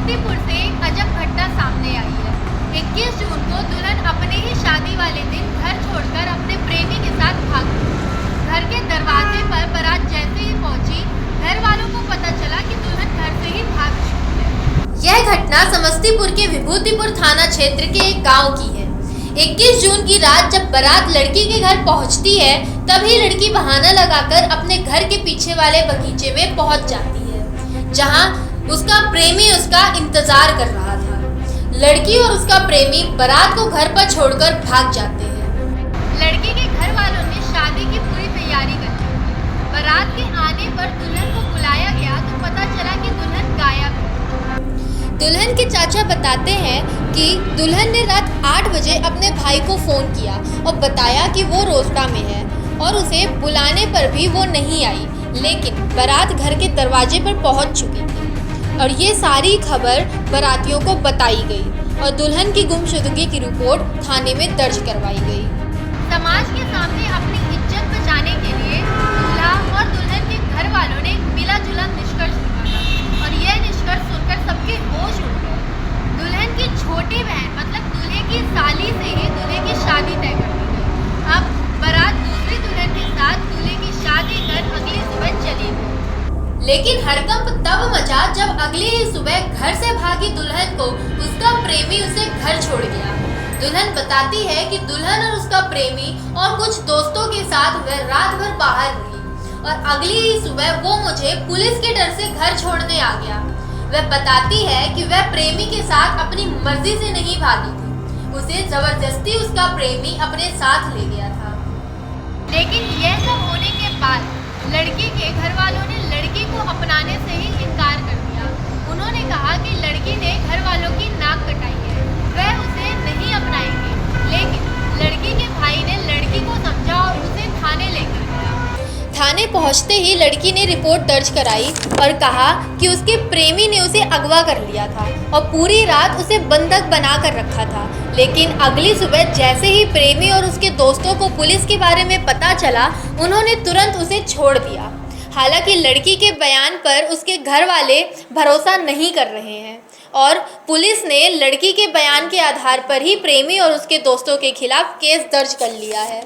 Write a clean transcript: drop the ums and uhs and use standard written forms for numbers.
समस्तीपुर से एक अजब घटना सामने आई है। 21 जून को दुल्हन अपने ही शादी वाले दिन घर छोड़कर अपने प्रेमी के साथ भाग गई। घर के दरवाजे पर बारात जैसे ही पहुंची, घर वालों को पता चला कि दुल्हन घर से ही भाग चुकी है। यह घटना समस्तीपुर के विभूतिपुर थाना क्षेत्र के एक गाँव की है। 21 जून की रात जब बारात लड़की के घर पहुंचती है, तभी लड़की बहाना लगाकर अपने घर के पीछे वाले बगीचे में पहुंच जाती है, जहां उसका प्रेमी उसका इंतजार कर रहा था। लड़की और उसका प्रेमी बारात को घर पर छोड़कर भाग जाते हैं। लड़की के घर वालों ने शादी की पूरी तैयारी कर ली। बारात के आने पर दुल्हन को बुलाया गया तो पता चला कि दुल्हन गायब है। दुल्हन के चाचा बताते हैं कि दुल्हन ने रात 8 बजे अपने भाई को फ़ोन किया और बताया कि वो रोसड़ा में है और उसे बुलाने पर भी वो नहीं आई, लेकिन बारात घर के दरवाजे पर पहुंच चुकी थी और ये सारी खबर बारातियों को बताई गई और दुल्हन की गुमशुदगी की रिपोर्ट थाने में दर्ज करवाई गई। समाज के सामने अपनी इज्जत बचाने के लिए दूल्हा और दुल्हन के घर वालों ने मिला जुला निष्कर्ष निकाला और यह निष्कर्ष सुनकर सबके होश उड़ गए। दुल्हन की छोटी बहन मतलब दूल्हे की साली से ही दूल्हे की शादी तय कर दी गई। अब बारात दूसरी दुल्हन के साथ दूल्हे की शादी कर अगली सुबह चली गई। लेकिन हड़कंप तब मचा जब अगली ही सुबह घर से भागी दुल्हन को उसका प्रेमी उसे घर छोड़ गया। दुल्हन बताती है कि दुल्हन और उसका प्रेमी और कुछ दोस्तों के साथ वह रात भर बाहर रही और अगली ही सुबह वो मुझे पुलिस के डर से घर छोड़ने आ गया। वह बताती है कि वह प्रेमी के साथ अपनी मर्जी से नहीं भागी थी, उसे जबरदस्ती उसका प्रेमी अपने साथ ले गया था। लेकिन यह सब होने के बाद लड़की के घर वालों ने लड़की को अपनाने से ही इनकार कर दिया। उन्होंने कहा कि लड़की ने घर वालों की नाक कटाई है, वह उसे नहीं अपनाएंगे। लेकिन लड़की के भाई ने लड़की को समझा और उसे थाने लेकर गया। थाने पहुंचते ही लड़की ने रिपोर्ट दर्ज कराई और कहा कि उसके प्रेमी ने उसे अगवा कर लिया था और पूरी रात उसे बंधक बना कर रखा था। लेकिन अगली सुबह जैसे ही प्रेमी और उसके दोस्तों को पुलिस के बारे में पता चला, उन्होंने तुरंत उसे छोड़ दिया। हालांकि लड़की के बयान पर उसके घर वाले भरोसा नहीं कर रहे हैं और पुलिस ने लड़की के बयान के आधार पर ही प्रेमी और उसके दोस्तों के खिलाफ केस दर्ज कर लिया है।